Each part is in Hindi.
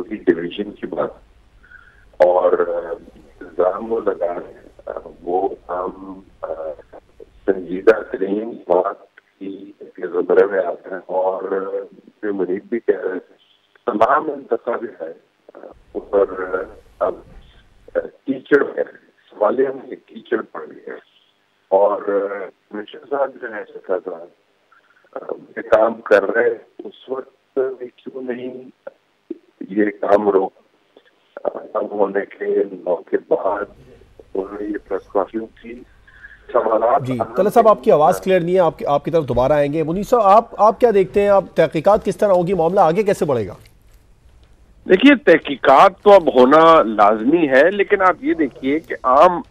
पूरी डिवीजन की बात, और इल्जाम वो लगा रहे हैं वो हम संजीदा तरीन बात की ज़मरे में आते हैं। और जो मुनीब भी कह रहे थे, तमाम इंतखाबी है ऊपर अब कीचड़ है, सवालिया में कीचड़ पड़ गया। और कमिश्नर साहब जो है सत्ता साहब काम कर रहे उस वक्त भी क्यों नहीं ये काम रोक, अब होने के 9 के बाद उन्होंने ये प्रेस कॉन्फ्रेंस की। जी तलत साहब, आपकी आवाज़ क्लियर नहीं है, आपकी तरफ दोबारा आएंगे। मुनीब साहब, आप क्या देखते हैं, आप तहकीकात किस तरह होगी, मामला आगे कैसे बढ़ेगा? देखिए, तहकीकात तो अब होना लाजमी है, लेकिन आप ये देखिए कि आम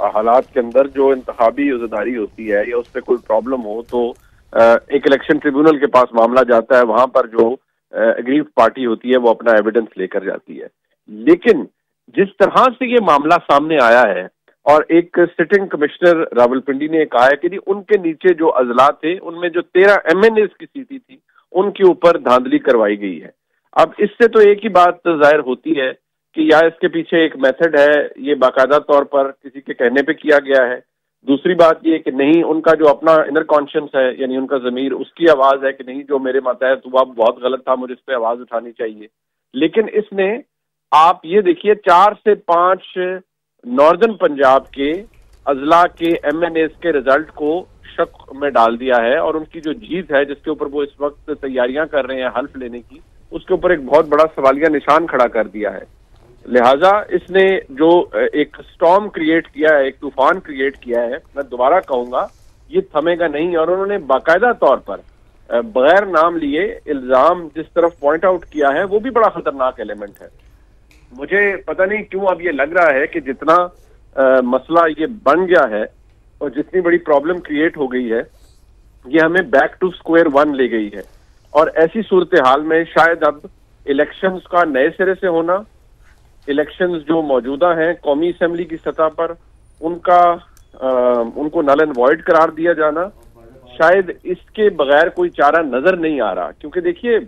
हालात के अंदर जो इंतखाबी उज़्ज़दारी होती है या उस पर कोई प्रॉब्लम हो तो एक इलेक्शन ट्रिब्यूनल के पास मामला जाता है, वहां पर जो अग्रीव पार्टी होती है वो अपना एविडेंस लेकर जाती है। लेकिन जिस तरह से ये मामला सामने आया है, और एक सिटिंग कमिश्नर रावलपिंडी ने कहा है कि उनके नीचे जो अजला थे उनमें जो 13 MNA की सीटें थी उनके ऊपर धांधली करवाई गई है। अब इससे तो एक ही बात जाहिर होती है कि या इसके पीछे एक मेथड है, ये बाकायदा तौर पर किसी के कहने पे किया गया है। दूसरी बात ये कि नहीं, उनका जो अपना इनर कॉन्शियस है, यानी उनका ज़मीर, उसकी आवाज़ है कि नहीं, जो मेरे मातहत हुआ बहुत गलत था, मुझे इस पर आवाज़ उठानी चाहिए। लेकिन इसने, आप ये देखिए, 4 से 5 नॉर्दर्न पंजाब के अजला के MNAs के रिजल्ट को शक में डाल दिया है, और उनकी जो जीत है जिसके ऊपर वो इस वक्त तैयारियां कर रहे हैं हल्फ लेने की, उसके ऊपर एक बहुत बड़ा सवालिया निशान खड़ा कर दिया है। लिहाजा इसने जो एक स्टॉर्म क्रिएट किया है, एक तूफान क्रिएट किया है, मैं दोबारा कहूंगा ये थमेगा नहीं। और उन्होंने बाकायदा तौर पर बगैर नाम लिए इल्जाम जिस तरफ पॉइंट आउट किया है वो भी बड़ा खतरनाक एलिमेंट है। मुझे पता नहीं क्यों अब ये लग रहा है कि जितना मसला ये बन गया है और जितनी बड़ी प्रॉब्लम क्रिएट हो गई है, ये हमें बैक टू स्क्वायर वन ले गई है। और ऐसी सूरत हाल में शायद अब इलेक्शंस का नए सिरे से होना, इलेक्शंस जो मौजूदा हैं कौमी असेंबली की सतह पर, उनको नल एंड वॉइड करार दिया जाना, शायद इसके बगैर कोई चारा नजर नहीं आ रहा। क्योंकि देखिए,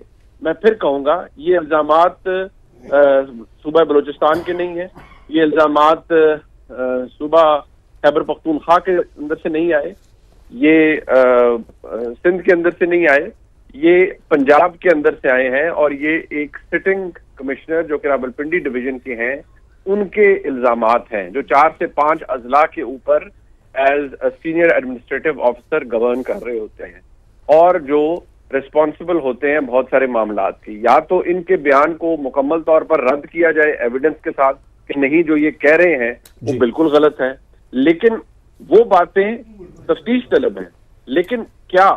मैं फिर कहूंगा, ये इल्जामात सूबा बलोचिस्तान के नहीं है, ये इल्जामात सूबा खैबर पख्तूनख्वा के अंदर से नहीं आए, ये सिंध के अंदर से नहीं आए, ये पंजाब के अंदर से आए हैं। और ये एक सिटिंग कमिश्नर जो कि रावलपिंडी डिवीजन के हैं, उनके इल्जामात हैं जो 4 से 5 अजला के ऊपर as senior administrative officer govern कर रहे होते हैं, और जो रिस्पॉन्सिबल होते हैं बहुत सारे मामलात की। या तो इनके बयान को मुकम्मल तौर पर रद्द किया जाए एविडेंस के साथ कि नहीं, जो ये कह रहे हैं वो बिल्कुल गलत है, लेकिन वो बातें तफ्तीश तलब है। लेकिन क्या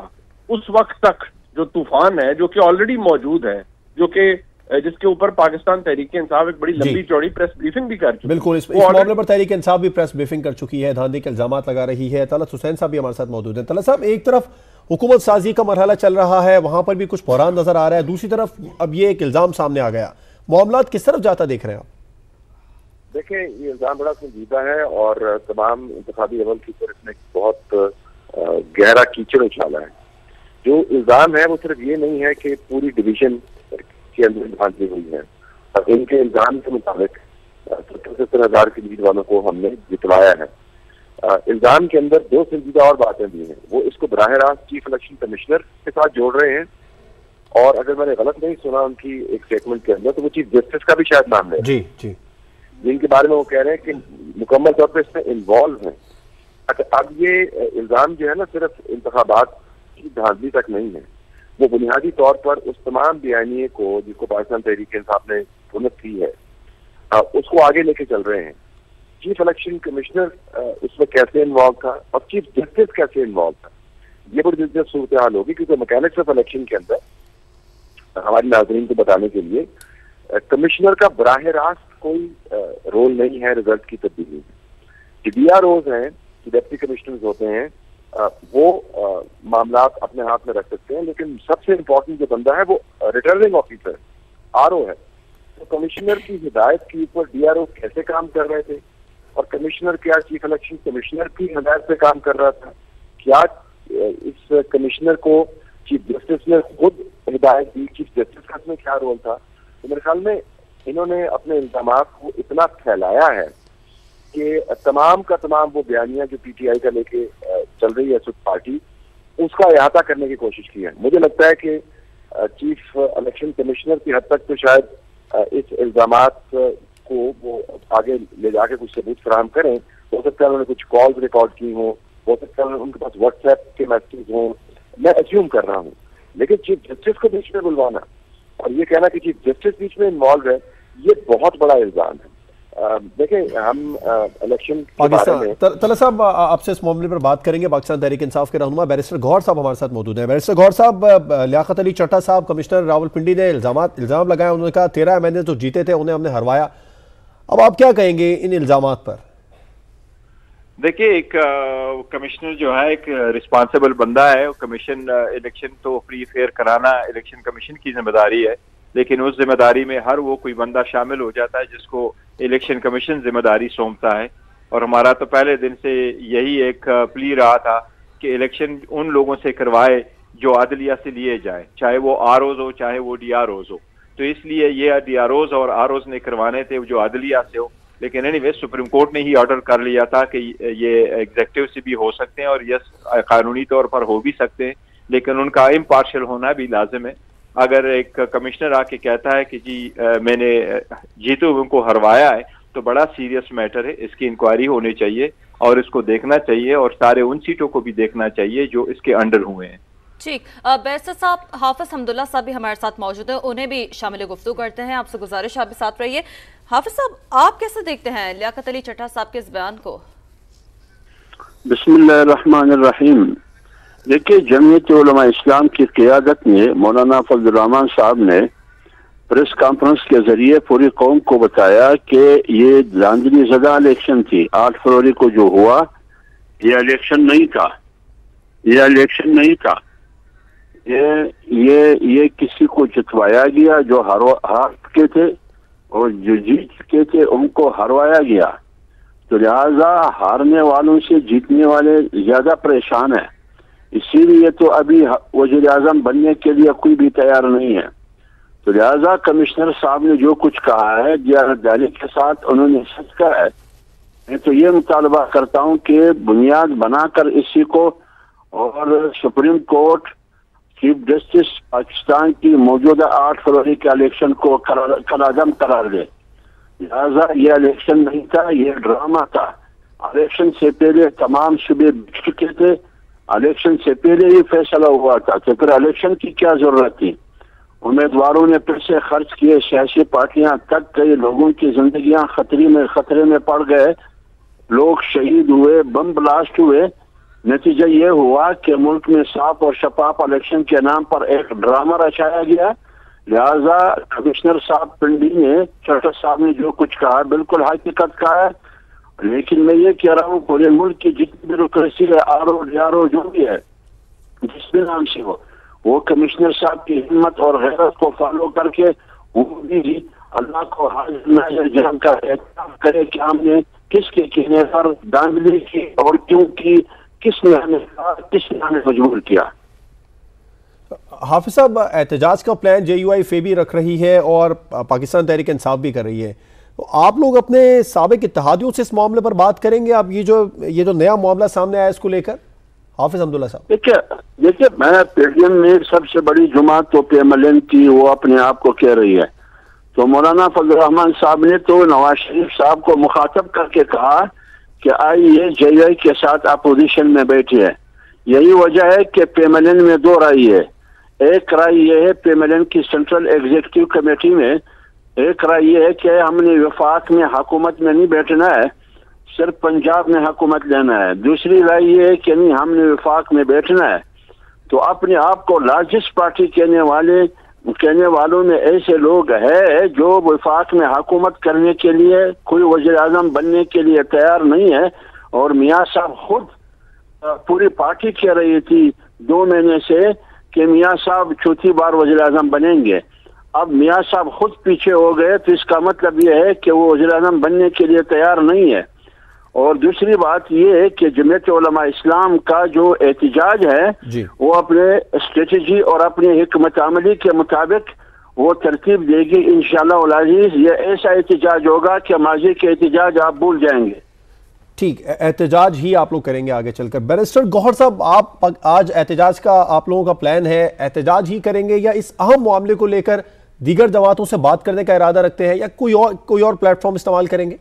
उस वक्त तक जो तूफान है, जो कि ऑलरेडी मौजूद है, जो कि जिसके ऊपर पाकिस्तान तहरीक इंसाफ एक बड़ी लंबी चौड़ी प्रेस ब्रीफिंग भी कर चुकी है, बिल्कुल इस मामले पर तहरीक इंसाफ भी प्रेस ब्रीफिंग कर चुकी है, धांधली के इल्जाम लगा रही है। तलत हुसैन साहब भी हमारे साथ मौजूद हैं। तलत साहब, एक तरफ हुकूमत साजी का मरहला चल रहा है, वहां पर भी कुछ बहरान नजर आ रहा है, दूसरी तरफ अब ये एक इल्जाम सामने आ गया, मामला किस तरफ जाता देख रहे हैं आप? देखिए, ये इल्जाम बड़ा संजीदा है और तमाम इंतखाबी लेवल की तरफ इसने बहुत गहरा कीचड़ उछाला है। जो इल्जाम है वो सिर्फ ये नहीं है कि पूरी डिवीजन के अंदर धांधली हुई है। इनके इल्जाम के मुताबिक 70 हजार के लीड वालों को हमने जितवाया है। इल्जाम के अंदर 2 संजीदा और बातें भी हैं, वो इसको बराह रास्त चीफ इलेक्शन कमिश्नर के साथ जोड़ रहे हैं, और अगर मैंने गलत नहीं सुना उनकी एक स्टेटमेंट के अंदर, तो वो चीफ जस्टिस का भी शायद नाम ले जी जी, जिनके बारे में वो कह रहे हैं कि मुकम्मल तौर पर इसमें इन्वॉल्व है। अच्छा, अब ये इल्जाम जो है ना, सिर्फ इंतखाबात की धांधली तक नहीं है, वो बुनियादी तौर पर उस तमाम बयानिए को जिसको पाकिस्तान तहरीक इंसाफ ने पुनः की है, उसको आगे लेके चल रहे हैं। चीफ इलेक्शन कमिश्नर उसमें कैसे इन्वॉल्व था और चीफ जस्टिस कैसे इन्वॉल्व था, ये बड़ी दिलचस्प सूरत हाल होगी। क्योंकि मैकेनिक्स ऑफ इलेक्शन के अंदर हमारे नाज़रीन को बताने के लिए, कमिश्नर का बराह रास्त कोई रोल नहीं है रिजल्ट की तब्दीली में। जो DROs हैं, जो डिप्टी कमिश्नर होते हैं, वो मामलात अपने हाथ में रख सकते हैं, लेकिन सबसे इम्पोर्टेंट जो बंदा है वो रिटर्निंग ऑफिसर RO है। तो कमिश्नर की हिदायत के ऊपर DRO कैसे काम कर रहे थे, और कमिश्नर क्या चीफ इलेक्शन कमिश्नर की हिदायत पे काम कर रहा था, क्या इस कमिश्नर को चीफ जस्टिस ने खुद हिदायत दी, चीफ जस्टिस का इसमें क्या रोल था। तो मेरे ख्याल में इन्होंने अपने इल्जामात को इतना फैलाया है कि तमाम का तमाम वो बयानियां जो पीटीआई का लेके चल रही है सुख पार्टी, उसका अहाता करने की कोशिश की है। मुझे लगता है कि चीफ इलेक्शन कमिश्नर की हद तक तो शायद इस इल्जामात को वो आगे ले जाके कुछ सबूत फराहम करें। हो सकता है उन्होंने कुछ कॉल्स रिकॉर्ड की हो सकता है उनके पास व्हाट्सएप के मैसेज हों, मैं अस्यूम कर रहा हूँ। लेकिन चीफ जस्टिस को बीच में बुलवाना और ये कहना कि चीफ जस्टिस बीच में इन्वॉल्व है, ये बहुत बड़ा इल्जाम है। देखें, हम इलेक्शन पाकिस्तान तला साहब आपसे इस मामले पर बात करेंगे। पाकिस्तान तहरीक इंसाफ के रहनुमा बैरिस्टर गौहर साहब हमारे साथ मौजूद हैं। बैरिस्टर गौहर साहब, लियाकत अली चट्टा साहब कमिश्नर रावलपिंडी ने इल्जाम लगाया, उन्होंने कहा 13 एमएनए जो जीते थे उन्हें हमने हरवाया। अब आप क्या कहेंगे इन इल्जामात पर? देखिए, एक कमिश्नर जो है एक रिस्पांसिबल बंदा है। कमीशन इलेक्शन तो फ्री फेयर कराना इलेक्शन कमीशन की जिम्मेदारी है, लेकिन उस जिम्मेदारी में हर वो कोई बंदा शामिल हो जाता है जिसको इलेक्शन कमीशन जिम्मेदारी सौंपता है। और हमारा तो पहले दिन से यही एक प्ली रहा था कि इलेक्शन उन लोगों से करवाए जो अदलिया से लिए जाए, चाहे वो आरओज हो चाहे वो डीआरओज हो। तो इसलिए ये डीआरओज और आरओज ने करवाने थे जो अदलिया से हो। लेकिन एनीवे सुप्रीम कोर्ट ने ही ऑर्डर कर लिया था कि ये एग्जेक्टिव से भी हो सकते हैं और यस कानूनी तौर पर हो भी सकते हैं, लेकिन उनका इम्पार्शियल होना भी लाजिम है। अगर एक कमिश्नर आके कहता है कि जी मैंने जीते हुए को हरवाया है, तो बड़ा सीरियस मैटर है, इसकी इंक्वायरी होनी चाहिए और इसको देखना चाहिए और सारे उन सीटों को भी देखना चाहिए जो इसके अंडर हुए हैं। ठीक, बैरिस्टर साहब हाफिज हमदुल्ला साहब भी हमारे साथ मौजूद हैं, उन्हें भी शामिल गुफ्तगू करते हैं। आपसे गुजारिश आप भी साथ रहिए। हाफिज साहब, आप कैसे देखते हैं लियाकत अली चट्टा साहब के इस बयान को? बिस्मिल्लाहिर्रहमानिर्रहीम। देखिए, जमीयत उलमा इस्लाम की क़ियादत में मौलाना फजल रहमान साहब ने प्रेस कॉन्फ्रेंस के जरिए पूरी कौम को बताया कि ये धांधली ज़दा इलेक्शन थी। 8 फरवरी को जो हुआ ये इलेक्शन नहीं था, ये इलेक्शन नहीं था। ये किसी को जितवाया गया, जो हार चुके थे और जो जीत चुके थे उनको हरवाया गया। तो लिहाजा हारने वालों से जीतने वाले ज्यादा परेशान है, इसीलिए तो अभी वज़ीर आज़म बनने के लिए कोई भी तैयार नहीं है। तो लिहाजा कमिश्नर साहब ने जो कुछ कहा है दियानतदारी के साथ उन्होंने सच कहा है। मैं तो ये मुतालबा करता हूँ कि बुनियाद बनाकर इसी को और supreme court chief justice Pakistan की मौजूदा 8 फरवरी के इलेक्शन को कलादम करार दे। लिहाजा ये इलेक्शन नहीं था, ये ड्रामा था। इलेक्शन से पहले तमाम सूबे बिक चुके थे, इलेक्शन से पहले ही फैसला हुआ था, तो फिर इलेक्शन की क्या जरूरत थी? उम्मीदवारों ने पैसे खर्च किए, सियासी पार्टियां तक कई लोगों की जिंदगियां खतरे में पड़ गए, लोग शहीद हुए, बम ब्लास्ट हुए। नतीजा ये हुआ कि मुल्क में साफ और शफाफ इलेक्शन के नाम पर एक ड्रामा रचाया गया। लिहाजा कमिश्नर साहब पिंडी ने, चट्टा साहब ने जो कुछ कहा बिल्कुल हकीकत कहा है। लेकिन मैं ये कह रहा हूँ पूरे मुल्क की जितनी ब्यूरोक्रेसी है, आरओ डीआरओ जो भी है, जिस भी नाम से हो, वो कमिश्नर साहब की हिम्मत और गैरत को फॉलो करके वो भी अल्लाह को हाजिर जम का एहतराम करे कि हमने किसके कहने पर धांधली की और क्यों की, किसने हमें मजबूर किया। हाफिज साहब, एहतजाज का प्लान जेयूआई फेबी रख रही है और पाकिस्तान तहरीक इंसाफ भी कर रही है, तो आप लोग अपने साबिक इत्तेहादियों से इस मामले पर बात करेंगे? आप ये जो नया मामला सामने आया इसको लेकर हाफिज हमदुल्ला साहब। देखिए मैं पीडीएम में सबसे बड़ी जुमात तो PMLN की वो अपने आप को कह रही है, तो मौलाना फजल रहमान साहब ने तो नवाज शरीफ साहब को मुखातब करके कहा कि आइए जेयूआई के साथ अपोजिशन में बैठे है। यही वजह है कि PMLN में 2 राय है। एक राय ये है PMLN की सेंट्रल एग्जीक्यूटिव कमेटी में, एक राय ये है कि हमने वफाक में हुकूमत में नहीं बैठना है, सिर्फ पंजाब में हुकूमत लेना है। दूसरी राय ये है कि नहीं, हमने वफाक में बैठना है। तो अपने आप को लार्जेस्ट पार्टी कहने वालों में ऐसे लोग हैं जो वफाक में हुकूमत करने के लिए, कोई वज़ीर आज़म बनने के लिए तैयार नहीं है। और मियाँ साहब खुद पूरी पार्टी कह रही थी 2 महीने से कि मियाँ साहब चौथी बार वज़ीर आज़म बनेंगे। अब मियाँ साहब खुद पीछे हो गए, तो इसका मतलब यह है कि वो वज़ीर आज़म बनने के लिए तैयार नहीं है। और दूसरी बात यह है कि जमीयत उलमा इस्लाम का जो एहतजाज है वो अपने स्ट्रेटजी और अपनी हिकमत अमली के मुताबिक वो तरतीब देगी इंशाअल्लाह उल अज़ीज़। ये ऐसा एहतजाज होगा कि माजी के एहतजाज आप भूल जाएंगे। ठीक, एहतजाज ही आप लोग करेंगे आगे चलकर। बैरिस्टर गौहर साहब, आप आज एहतजाज का आप लोगों का प्लान है, एहतजाज ही करेंगे या इस अहम मामले को लेकर दीगर जमातों से बात करने का इरादा रखते हैं या कोई और प्लेटफॉर्म इस्तेमाल करेंगे?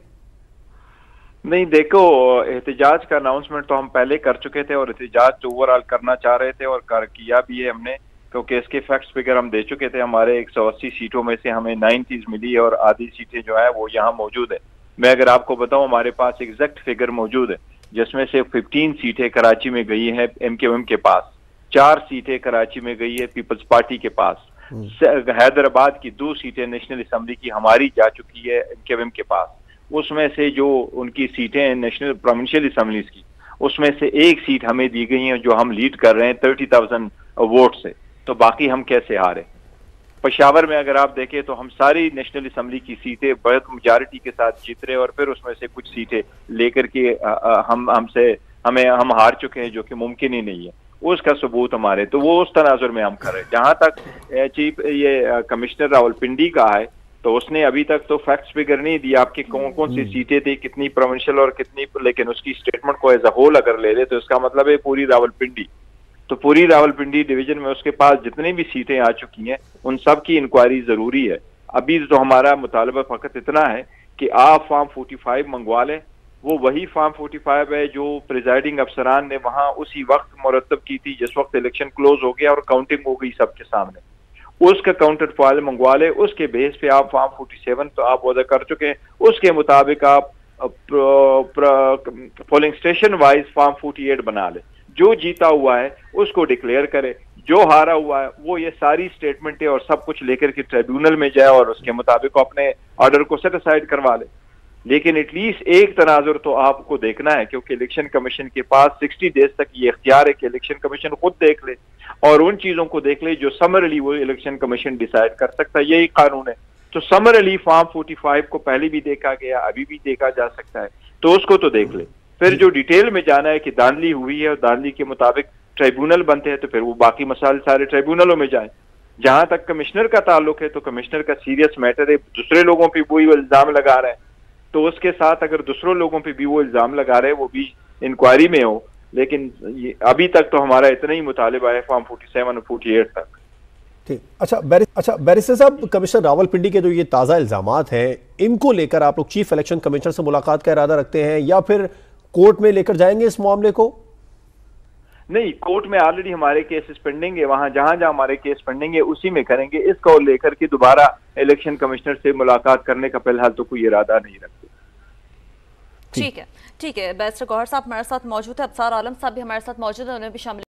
नहीं, देखो, एहतजाज का अनाउंसमेंट तो हम पहले कर चुके थे और एहतजाज तो ओवरऑल करना चाह रहे थे और किया भी है हमने, क्योंकि इसके फैक्ट्स फिगर हम दे चुके थे। हमारे 180 सीटों में से हमें 90 मिली और आधी सीटें जो है वो यहाँ मौजूद है। मैं अगर आपको बताऊं, हमारे पास एग्जैक्ट फिगर मौजूद है, जिसमें से 15 सीटें कराची में गई हैं MKM के पास, 4 सीटें कराची में गई है पीपल्स पार्टी के पास, हैदराबाद की 2 सीटें नेशनल असम्बली की हमारी जा चुकी है MKM के पास। उसमें से जो उनकी सीटें हैं नेशनल प्रोविंशियल असम्बलीज की, उसमें से 1 सीट हमें दी गई है जो हम लीड कर रहे हैं 30,000 वोट से। तो बाकी हम कैसे हारे? पेशावर में अगर आप देखें तो हम सारी नेशनल असम्बली की सीटें बहुत मेजॉरिटी के साथ जीत रहे और फिर उसमें से कुछ सीटें लेकर के हम हार चुके हैं, जो कि मुमकिन ही नहीं है। उसका सबूत हमारे, तो वो उस तनाजुर में हम कर रहे हैं। जहां तक चीफ कमिश्नर रावलपिंडी का है, तो उसने अभी तक तो फैक्ट्स फिगर नहीं दिया आपकी कौन कौन सी सीटें थी, कितनी प्रोविंशियल और कितनी, लेकिन उसकी स्टेटमेंट को एज अ होल अगर ले ले तो इसका मतलब है पूरी रावलपिंडी। तो पूरी रावलपिंडी डिवीजन में उसके पास जितनी भी सीटें आ चुकी हैं उन सब की इंक्वायरी जरूरी है। अभी तो हमारा मुतालबा फकत इतना है कि आप फॉर्म 45 मंगवा लें। वो वही फॉर्म 45 है जो प्रिजाइडिंग अफसरान ने वहां उसी वक्त मुरतब की थी जिस वक्त इलेक्शन क्लोज हो गया और काउंटिंग हो गई सबके सामने। उसका काउंटर फाइल मंगवा ले, उसके बेस पे आप फॉर्म 47 तो आप वजह कर चुके हैं, उसके मुताबिक आप पोलिंग स्टेशन वाइज फॉर्म 48 बना ले। जो जीता हुआ है उसको डिक्लेयर करे, जो हारा हुआ है वो ये सारी स्टेटमेंटें और सब कुछ लेकर के ट्रिब्यूनल में जाए और उसके मुताबिक अपने ऑर्डर को सेटिसाइड करवा ले। लेकिन एटलीस्ट एक तनाजुर तो आपको देखना है, क्योंकि इलेक्शन कमीशन के पास 60 डेज तक ये इख्तियार है कि इलेक्शन कमीशन खुद देख ले और उन चीजों को देख ले जो समरली वो इलेक्शन कमीशन डिसाइड कर सकता है। यही कानून है। तो समरली फॉर्म 45 को पहले भी देखा गया, अभी भी देखा जा सकता है, तो उसको तो देख ले। फिर जो डिटेल में जाना है कि धांधली हुई है और धांधली के मुताबिक ट्रिब्यूनल बनते हैं, तो फिर वो बाकी मसाइल सारे ट्रिब्यूनलों में जाए। जहां तक कमिश्नर का ताल्लुक है तो कमिश्नर का सीरियस मैटर है, दूसरे लोगों पर वही इल्जाम लगा रहे हैं, तो उसके साथ अगर दूसरों लोगों पे भी वो इल्जाम लगा रहे हैं वो भी इंक्वायरी में हो। लेकिन अभी तक तो हमारा इतना ही मुतालिबा है फॉर्म 47 और 48 तक। ठीक, अच्छा बैरिस्टर साहब, कमिश्नर रावलपिंडी के जो ये ताज़ा इल्जामात हैं, इनको लेकर आप लोग चीफ इलेक्शन कमिश्नर से मुलाकात का इरादा रखते हैं या फिर कोर्ट में लेकर जाएंगे इस मामले को? नहीं, कोर्ट में ऑलरेडी हमारे केसेस पेंडिंग है, वहां जहां जहां हमारे केस पेंडिंग है उसी में करेंगे। इसको लेकर के दोबारा इलेक्शन कमिश्नर से मुलाकात करने का फिलहाल तो कोई इरादा नहीं रखते। ठीक है। बैरिस्टर गौहर साहब हमारे साथ मौजूद है, अबसार आलम साहब भी हमारे साथ मौजूद है, उन्हें भी शामिल